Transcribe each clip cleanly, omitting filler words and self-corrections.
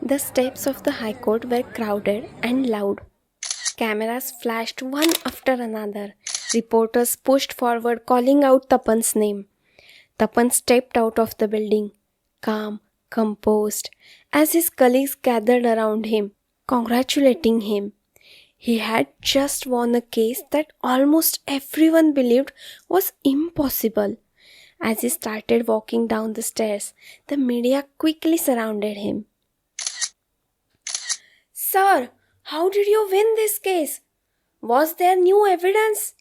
The steps of the High Court were crowded and loud. Cameras flashed one after another. Reporters pushed forward, calling out Tapan's name. Tapan stepped out of the building, calm, composed, as his colleagues gathered around him, congratulating him. He had just won a case that almost everyone believed was impossible. As he started walking down the stairs, the media quickly surrounded him. "Sir, how did you win this case? Was there new evidence?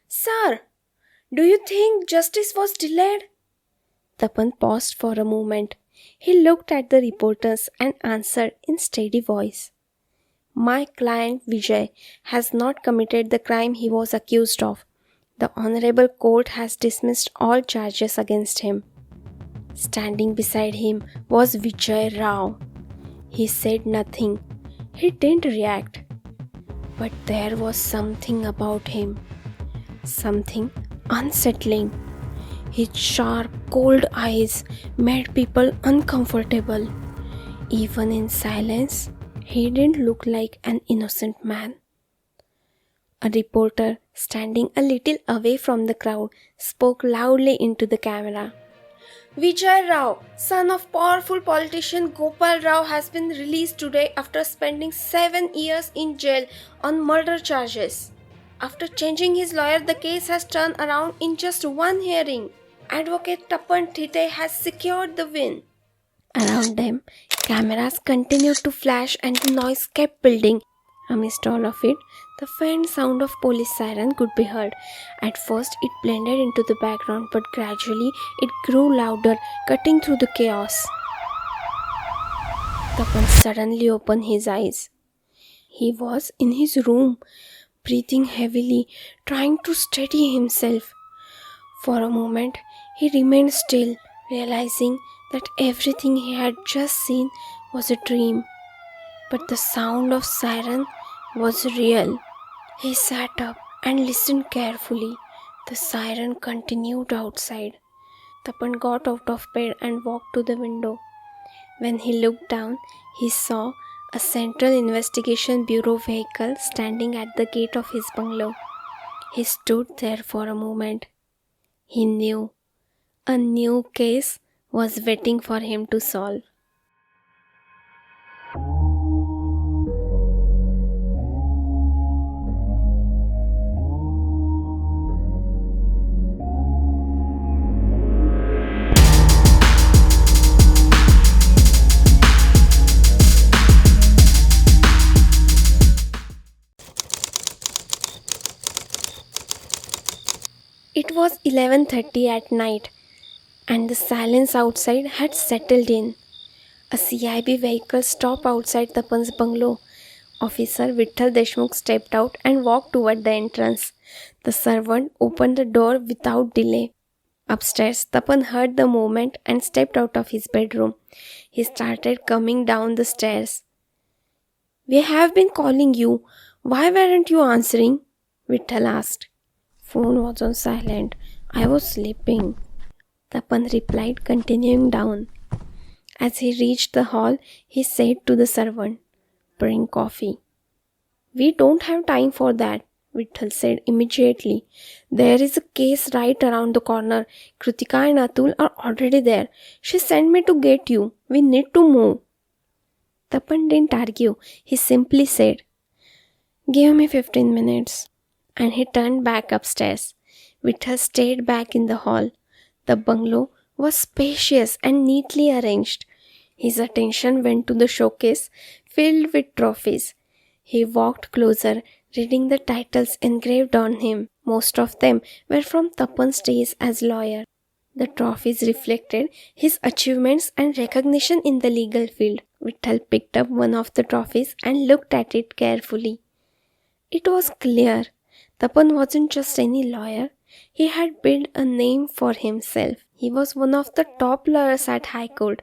Sir, do you think justice was delayed?" Tapan paused for a moment. He looked at the reporters and answered in steady voice. "My client Vijay has not committed the crime he was accused of. The Honorable Court has dismissed all charges against him." Standing beside him was Vijay Rao. He said nothing. He didn't react. But there was something about him. Something unsettling. His sharp, cold eyes made people uncomfortable. Even in silence, he didn't look like an innocent man. A reporter, standing a little away from the crowd, spoke loudly into the camera. "Vijay Rao, son of powerful politician Gopal Rao, has been released today after spending 7 years in jail on murder charges. After changing his lawyer, the case has turned around in just one hearing. Advocate Tapan Thite has secured the win." Around them, cameras continued to flash and the noise kept building. Amidst all of it, the faint sound of police siren could be heard. At first, it blended into the background, but gradually it grew louder, cutting through the chaos. Tapan suddenly opened his eyes. He was in his room, breathing heavily, trying to steady himself. For a moment, he remained still, realizing that everything he had just seen was a dream. But the sound of siren was real. He sat up and listened carefully. The siren continued outside. Tapan got out of bed and walked to the window. When he looked down, he saw a Central Investigation Bureau vehicle standing at the gate of his bungalow. He stood there for a moment. He knew a new case was waiting for him to solve. It was 11:30 at night, and the silence outside had settled in. A CIB vehicle stopped outside Tapan's bungalow. Officer Vittal Deshmukh stepped out and walked toward the entrance. The servant opened the door without delay. Upstairs, Tapan heard the movement and stepped out of his bedroom. He started coming down the stairs. "We have been calling you. Why weren't you answering?" Vittal asked. "Phone was on silent. I was sleeping," Tapan replied, continuing down. As he reached the hall, he said to the servant, "Bring coffee." "We don't have time for that," Vittal said immediately. "There is a case right around the corner. Kritika and Atul are already there. She sent me to get you. We need to move." Tapan didn't argue. He simply said, "Give me 15 minutes. And he turned back upstairs. Vittal stayed back in the hall. The bungalow was spacious and neatly arranged. His attention went to the showcase filled with trophies. He walked closer, reading the titles engraved on him. Most of them were from Tapan's days as lawyer. The trophies reflected his achievements and recognition in the legal field. Vittal picked up one of the trophies and looked at it carefully. It was clear. Tapan wasn't just any lawyer. He had built a name for himself. He was one of the top lawyers at High Court,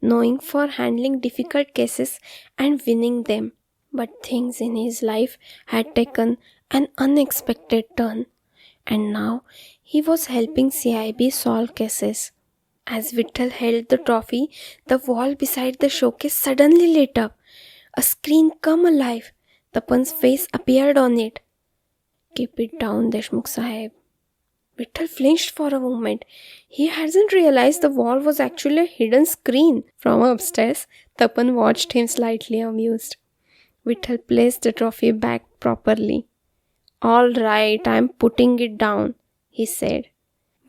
known for handling difficult cases and winning them. But things in his life had taken an unexpected turn, and now he was helping CIB solve cases. As Vittal held the trophy, the wall beside the showcase suddenly lit up. A screen come alive. Tapan's face appeared on it. "Keep it down, Deshmukh Sahib." Vittal flinched for a moment. He hadn't realized the wall was actually a hidden screen. From upstairs, Tapan watched him slightly amused. Vittal placed the trophy back properly. "All right, I'm putting it down," he said.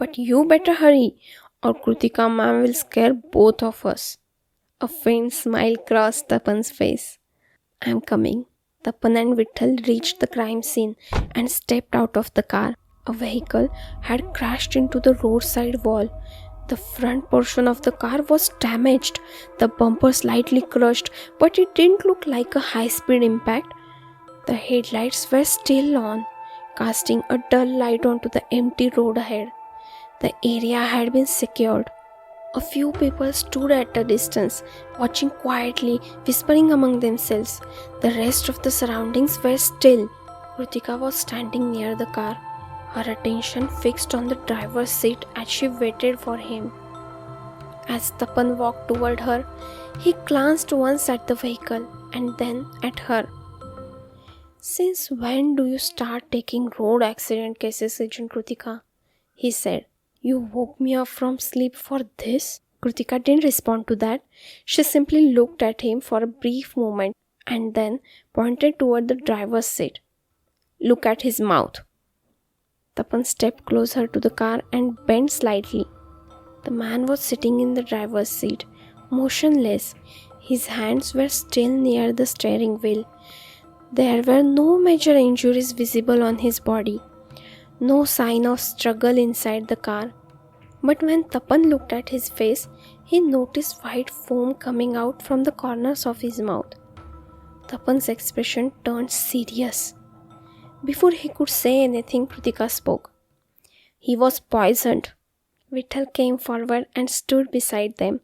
"But you better hurry, or Krutika ma'am will scare both of us." A faint smile crossed Tapan's face. "I'm coming." Tapan and Vittal reached the crime scene and stepped out of the car. A vehicle had crashed into the roadside wall. The front portion of the car was damaged, the bumper slightly crushed, but it didn't look like a high-speed impact. The headlights were still on, casting a dull light onto the empty road ahead. The area had been secured. A few people stood at a distance, watching quietly, whispering among themselves. The rest of the surroundings were still. Krutika was standing near the car, her attention fixed on the driver's seat as she waited for him. As Tapan walked toward her, he glanced once at the vehicle and then at her. "Since when do you start taking road accident cases, Agent Krutika?" he said. "You woke me up from sleep for this?" Krutika didn't respond to that. She simply looked at him for a brief moment and then pointed toward the driver's seat. "Look at his mouth." Tapan stepped closer to the car and bent slightly. The man was sitting in the driver's seat, motionless. His hands were still near the steering wheel. There were no major injuries visible on his body, no sign of struggle inside the car. But when Tapan looked at his face, he noticed white foam coming out from the corners of his mouth. Tapan's expression turned serious. Before he could say anything, Krutika spoke. "He was poisoned." Vittal came forward and stood beside them,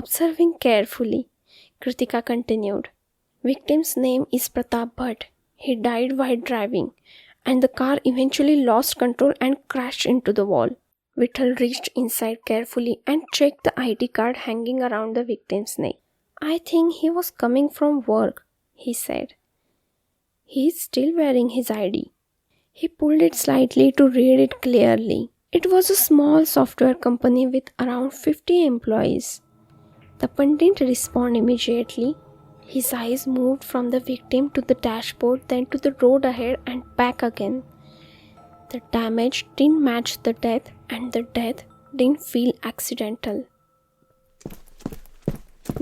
observing carefully. Krutika continued. "Victim's name is Pratap Bhatt. He died while driving, and the car eventually lost control and crashed into the wall." Vittal reached inside carefully and checked the ID card hanging around the victim's neck. "I think he was coming from work," he said. "He is still wearing his ID." He pulled it slightly to read it clearly. It was a small software company with around 50 employees. Tapan didn't respond immediately. His eyes moved from the victim to the dashboard, then to the road ahead and back again. The damage didn't match the death, and the death didn't feel accidental.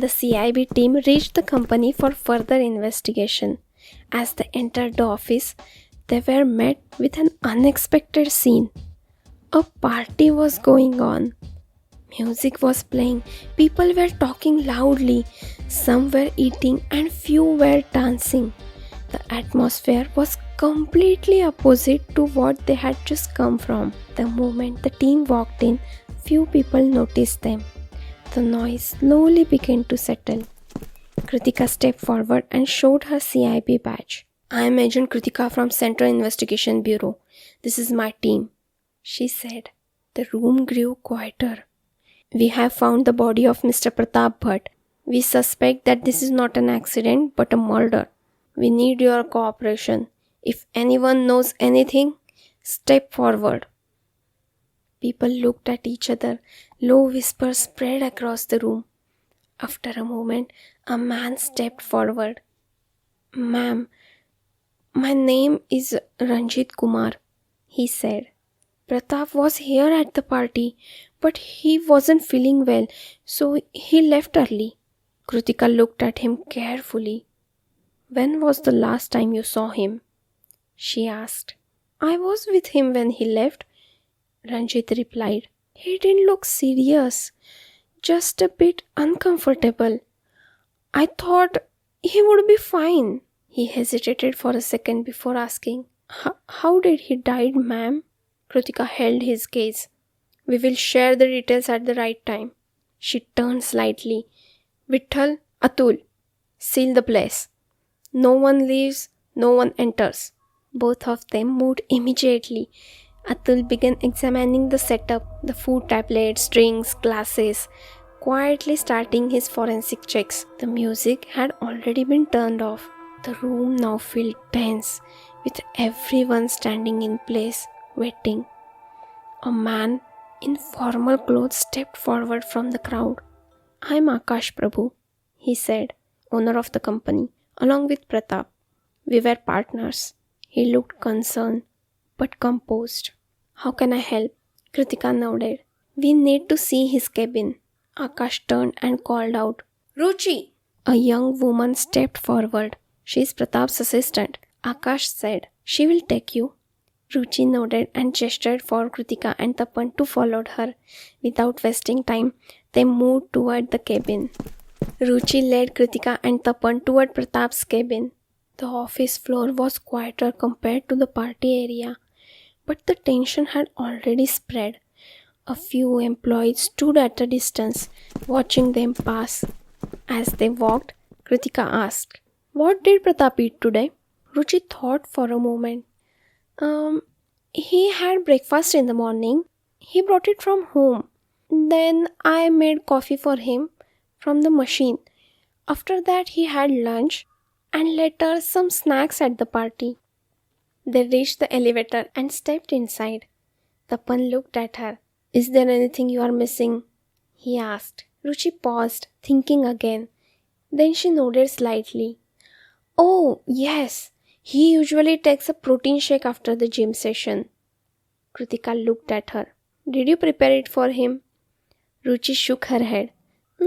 The CIB team reached the company for further investigation. As they entered the office, they were met with an unexpected scene. A party was going on. Music was playing, people were talking loudly, some were eating and few were dancing. The atmosphere was completely opposite to what they had just come from. The moment the team walked in, few people noticed them. The noise slowly began to settle. Kritika stepped forward and showed her CIB badge. "I am Agent Kritika from Central Investigation Bureau. This is my team," she said. The room grew quieter. "We have found the body of Mr. Pratap Bhatt. We suspect that this is not an accident but a murder. We need your cooperation. If anyone knows anything, step forward." People looked at each other. Low whispers spread across the room. After a moment, a man stepped forward. "Ma'am, my name is Ranjit Kumar," he said. "Pratap was here at the party, but he wasn't feeling well, so he left early." Krutika looked at him carefully. "When was the last time you saw him?" she asked. "I was with him when he left," Ranjit replied. "He didn't look serious, just a bit uncomfortable. I thought he would be fine." He hesitated for a second before asking, How did he die, ma'am?" Krutika held his gaze. "We will share the details at the right time." She turned slightly. "Vittal, Atul, seal the place. No one leaves, no one enters." Both of them moved immediately. Atul began examining the setup, The food tablets, drinks, glasses, quietly starting his forensic checks. The music had already been turned off. The room now felt tense, with everyone standing in place, waiting. A man in formal clothes stepped forward from the crowd. "I'm Akash Prabhu," he said, owner of the company, along with Pratap. "We were partners." He looked concerned, but composed. "How can I help?" Kritika nodded. "We need to see his cabin." Akash turned and called out, "Ruchi!" A young woman stepped forward. "She's Pratap's assistant," Akash said. "She will take you." Ruchi nodded and gestured for Kritika and Tapan to follow her. Without wasting time, they moved toward the cabin. Ruchi led Kritika and Tapan toward Pratap's cabin. The office floor was quieter compared to the party area, but the tension had already spread. A few employees stood at a distance, watching them pass. As they walked, Kritika asked, "What did Pratap eat today?" Ruchi thought for a moment. He had breakfast in the morning. He brought it from home. Then I made coffee for him from the machine. After that, he had lunch and later some snacks at the party." They reached the elevator and stepped inside. Tapan looked at her. "Is there anything you are missing?" he asked. Ruchi paused, thinking again. Then she nodded slightly. "Oh, yes. He usually takes a protein shake after the gym session." Kritika looked at her. "Did you prepare it for him?" Ruchi shook her head.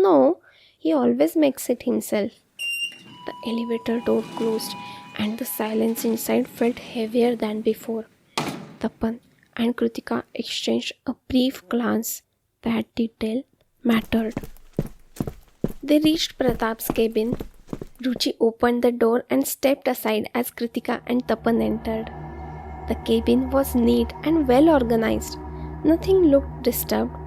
"No, he always makes it himself." The elevator door closed and the silence inside felt heavier than before. Tapan and Kritika exchanged a brief glance. That detail mattered. They reached Pratap's cabin. Ruchi opened the door and stepped aside as Kritika and Tapan entered. The cabin was neat and well organized. Nothing looked disturbed.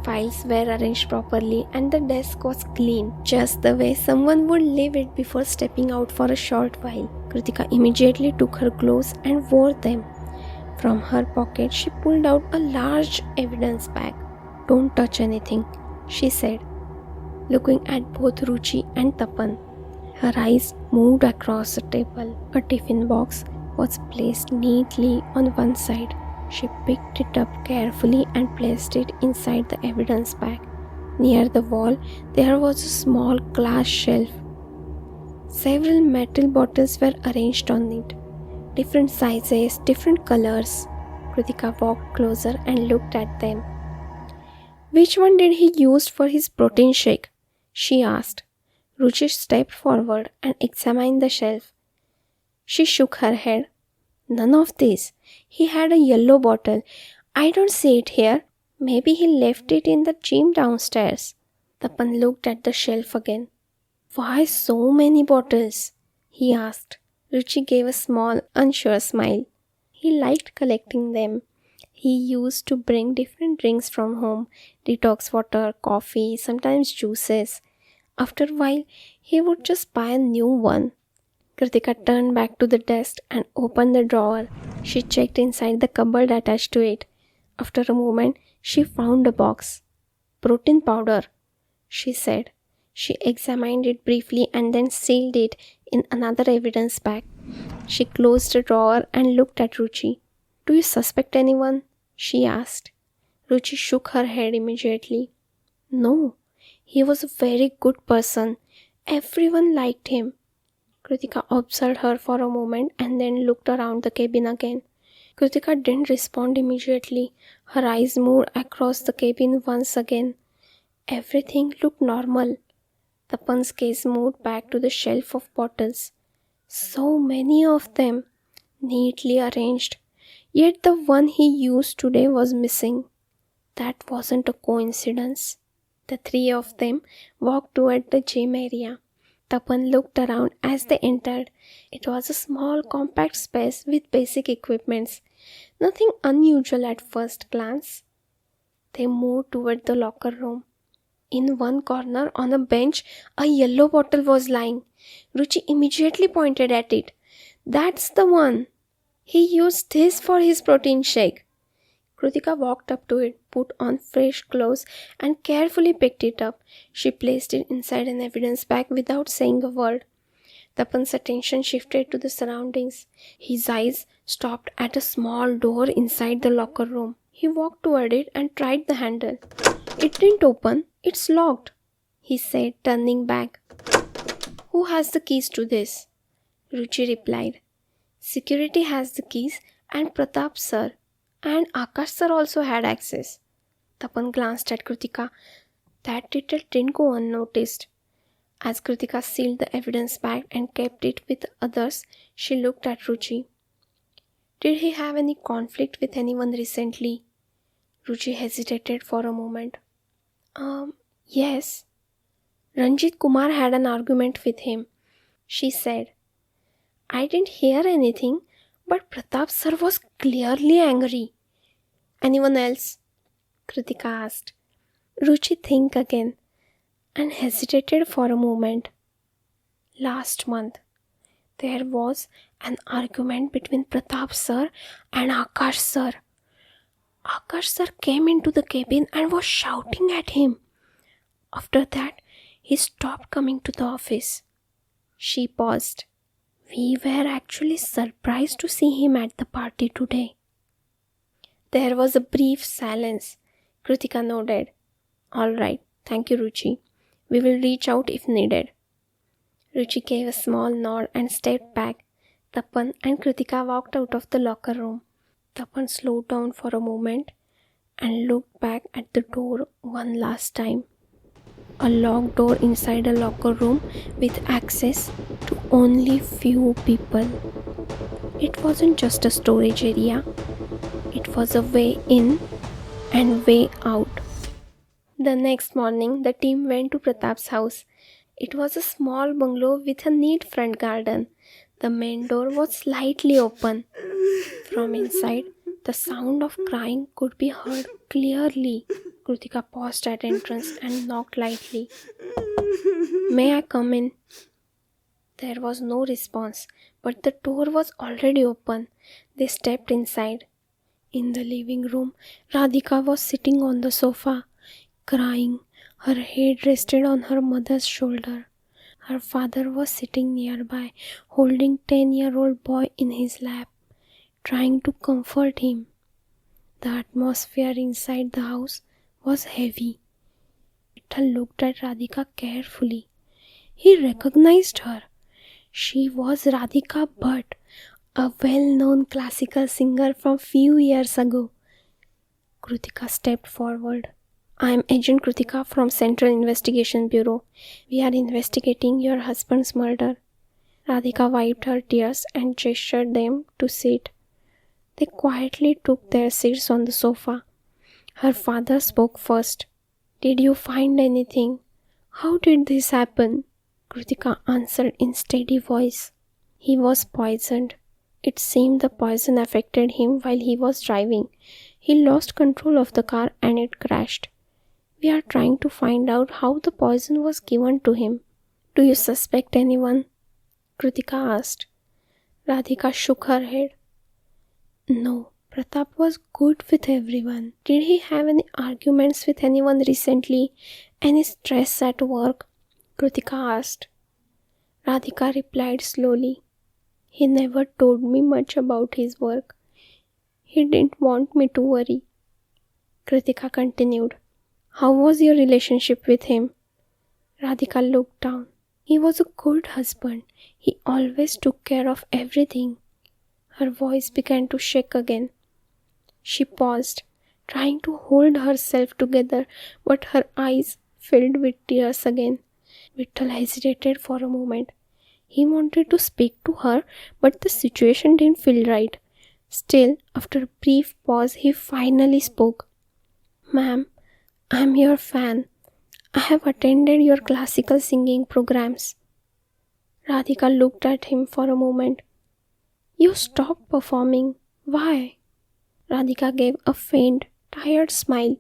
Files were arranged properly and the desk was clean, just the way someone would leave it before stepping out for a short while. Kritika immediately took her clothes and wore them. From her pocket, she pulled out a large evidence bag. "Don't touch anything," she said, looking at both Ruchi and Tapan. Her eyes moved across the table. A tiffin box was placed neatly on one side. She picked it up carefully and placed it inside the evidence bag. Near the wall, there was a small glass shelf. Several metal bottles were arranged on it. Different sizes, different colors. Kritika walked closer and looked at them. "Which one did he use for his protein shake?" she asked. Ruchi stepped forward and examined the shelf. She shook her head. "None of these. He had a yellow bottle. I don't see it here. Maybe he left it in the gym downstairs." Tapan looked at the shelf again. "Why so many bottles?" he asked. Ruchi gave a small, unsure smile. He liked collecting them. He used to bring different drinks from home, detox water, coffee, sometimes juices. After a while, he would just buy a new one. Kritika turned back to the desk and opened the drawer. She checked inside the cupboard attached to it. After a moment, she found a box. "Protein powder," she said. She examined it briefly and then sealed it in another evidence bag. She closed the drawer and looked at Ruchi. "Do you suspect anyone?" she asked. Ruchi shook her head immediately. "No, he was a very good person. Everyone liked him." Kritika observed her for a moment and then looked around the cabin again. Kritika didn't respond immediately. Her eyes moved across the cabin once again. Everything looked normal. Tapan's gaze moved back to the shelf of bottles. So many of them, neatly arranged. Yet the one he used today was missing. That wasn't a coincidence. The three of them walked toward the gym area. Tapan looked around as they entered. It was a small, compact space with basic equipments. Nothing unusual at first glance. They moved toward the locker room. In one corner on a bench, a yellow bottle was lying. Ruchi immediately pointed at it. "That's the one. He used this for his protein shake." Kritika walked up to it, put on fresh clothes, and carefully picked it up. She placed it inside an evidence bag without saying a word. Tapan's attention shifted to the surroundings. His eyes stopped at a small door inside the locker room. He walked toward it and tried the handle. "It didn't open. It's locked," he said, turning back. "Who has the keys to this?" Ruchi replied. "Security has the keys and Pratap sir. And Akash sir also had access." Tapan glanced at Kritika. That detail didn't go unnoticed. As Kritika sealed the evidence bag and kept it with others, she looked at Ruchi. "Did he have any conflict with anyone recently?" Ruchi hesitated for a moment. Yes. Ranjit Kumar had an argument with him," she said. "I didn't hear anything, but Pratap sir was clearly angry." "Anyone else?" Kritika asked. Ruchi think again and hesitated for a moment. "Last month, there was an argument between Pratap sir and Akash sir. Akash sir came into the cabin and was shouting at him. After that, he stopped coming to the office." She paused. "We were actually surprised to see him at the party today." There was a brief silence. Kritika nodded. "All right, thank you, Ruchi. We will reach out if needed." Ruchi gave a small nod and stepped back. Tapan and Kritika walked out of the locker room. Tapan slowed down for a moment and looked back at the door one last time. A locked door inside a locker room with access to only few people. It wasn't just a storage area. It was a way in and way out. The next morning, the team went to Pratap's house. It was a small bungalow with a neat front garden. The main door was slightly open. From inside, the sound of crying could be heard clearly. Kritika paused at entrance and knocked lightly. "May I come in?" There was no response, but the door was already open. They stepped inside. In the living room, Radhika was sitting on the sofa, crying. Her head rested on her mother's shoulder. Her father was sitting nearby, holding 10-year-old boy in his lap, trying to comfort him. The atmosphere inside the house was heavy. Vittal looked at Radhika carefully. He recognized her. She was Radhika Bhatt, a well-known classical singer from few years ago. Kritika stepped forward. "I am Agent Kritika from Central Investigation Bureau. We are investigating your husband's murder." Radhika wiped her tears and gestured them to sit. They quietly took their seats on the sofa. Her father spoke first. "Did you find anything? How did this happen?" Kritika answered in steady voice. "He was poisoned. It seemed the poison affected him while he was driving. He lost control of the car and it crashed. We are trying to find out how the poison was given to him." "Do you suspect anyone?" Kritika asked. Radhika shook her head. "No, Pratap was good with everyone." "Did he have any arguments with anyone recently? Any stress at work?" Kritika asked. Radhika replied slowly. "He never told me much about his work. He didn't want me to worry." Kritika continued. "How was your relationship with him?" Radhika looked down. "He was a good husband. He always took care of everything." Her voice began to shake again. She paused, trying to hold herself together, but her eyes filled with tears again. Vittal hesitated for a moment. He wanted to speak to her, but the situation didn't feel right. Still, after a brief pause, he finally spoke. "Ma'am, I am your fan. I have attended your classical singing programs." Radhika looked at him for a moment. "You stopped performing. Why?" Radhika gave a faint, tired smile.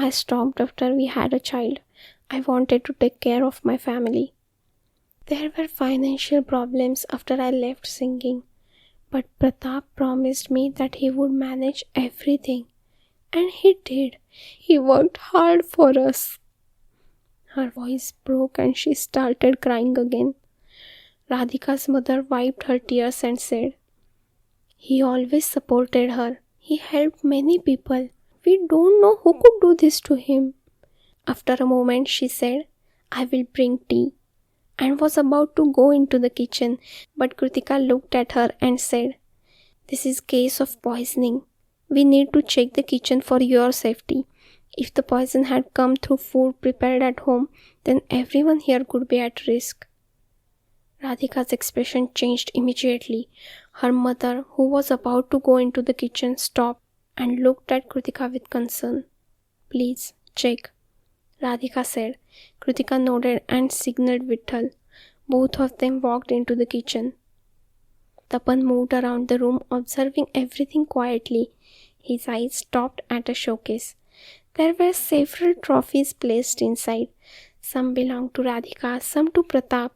"I stopped after we had a child. I wanted to take care of my family. There were financial problems after I left singing, but Pratap promised me that he would manage everything. And he did. He worked hard for us. Her voice broke and she started crying again. Radhika's mother wiped her tears and said, "He always supported her. He helped many people. We don't know who could do this to him." After a moment, she said, "I will bring tea," and was about to go into the kitchen, but Kritika looked at her and said, "This is case of poisoning. We need to check the kitchen for your safety. If the poison had come through food prepared at home, then everyone here could be at risk." Radhika's expression changed immediately. Her mother, who was about to go into the kitchen, stopped and looked at Kritika with concern. "Please, check," Radhika said. Kritika nodded and signaled Vittal. Both of them walked into the kitchen. Tapan moved around the room, observing everything quietly. His eyes stopped at a showcase. There were several trophies placed inside. Some belonged to Radhika, some to Pratap.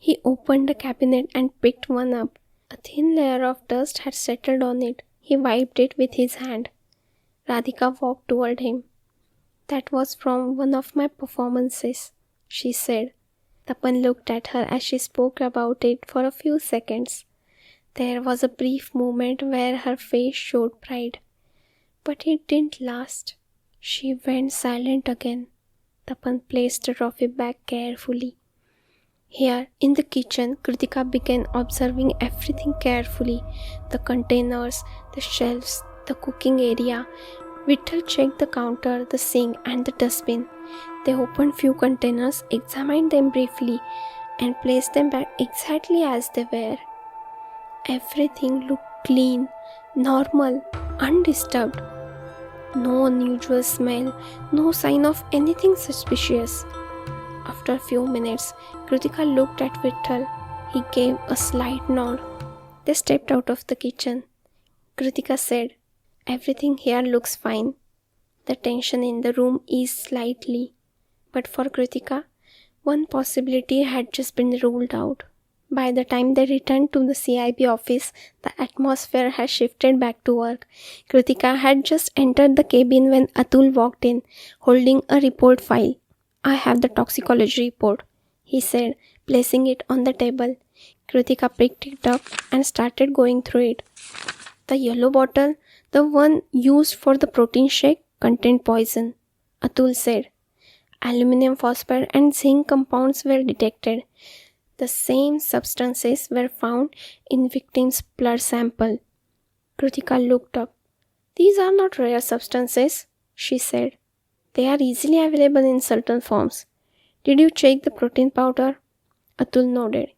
He opened the cabinet and picked one up. A thin layer of dust had settled on it. He wiped it with his hand. Radhika walked toward him. "That was from one of my performances," she said. Tapan looked at her as she spoke about it for a few seconds. There was a brief moment where her face showed pride. But it didn't last. She went silent again. Tapan placed the trophy back carefully. Here, in the kitchen, Kritika began observing everything carefully. The containers, the shelves, the cooking area. Vittal checked the counter, the sink and the dustbin. They opened few containers, examined them briefly, and placed them back exactly as they were. Everything looked clean, normal, undisturbed. No unusual smell, no sign of anything suspicious. After a few minutes, Kritika looked at Vittal. He gave a slight nod. They stepped out of the kitchen. Kritika said, "Everything here looks fine." The tension in the room eased slightly. But for Kritika, one possibility had just been ruled out. By the time they returned to the CIB office, the atmosphere had shifted back to work. Kritika had just entered the cabin when Atul walked in, holding a report file. "I have the toxicology report," he said, placing it on the table. Kritika picked it up and started going through it. The yellow bottle, the one used for the protein shake, contained poison, Atul said. Aluminum phosphide and zinc compounds were detected. The same substances were found in victim's blood sample. Kritika looked up. "These are not rare substances," she said. "They are easily available in certain forms. Did you check the protein powder?" Atul nodded.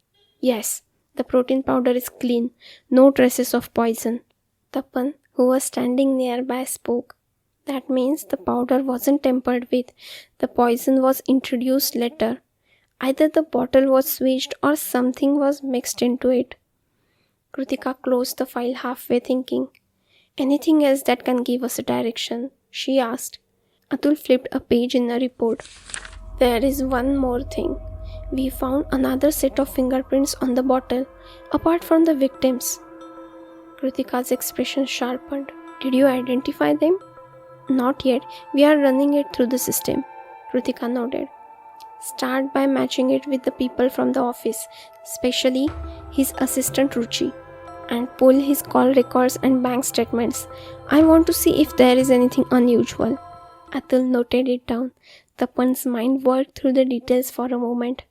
"Yes, the protein powder is clean. No traces of poison." Tapan, who was standing nearby, spoke. "That means the powder wasn't tampered with. The poison was introduced later. Either the bottle was switched or something was mixed into it." Kritika closed the file halfway, thinking. "Anything else that can give us a direction?" she asked. Atul flipped a page in the report. "There is one more thing. We found another set of fingerprints on the bottle, apart from the victim's." Kritika's expression sharpened. "Did you identify them?" "Not yet. We are running it through the system." Kritika nodded. "Start by matching it with the people from the office, especially his assistant Ruchi, and pull his call records and bank statements. I want to see if there is anything unusual." Atul noted it down. Tapan's mind worked through the details for a moment.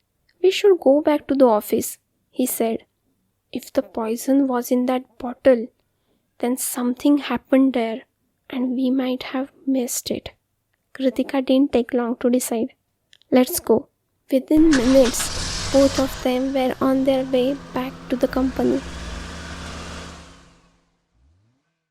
"We should go back to the office," he said. "If the poison was in that bottle, then something happened there, and we might have missed it." Kritika didn't take long to decide. "Let's go." Within minutes, both of them were on their way back to the company.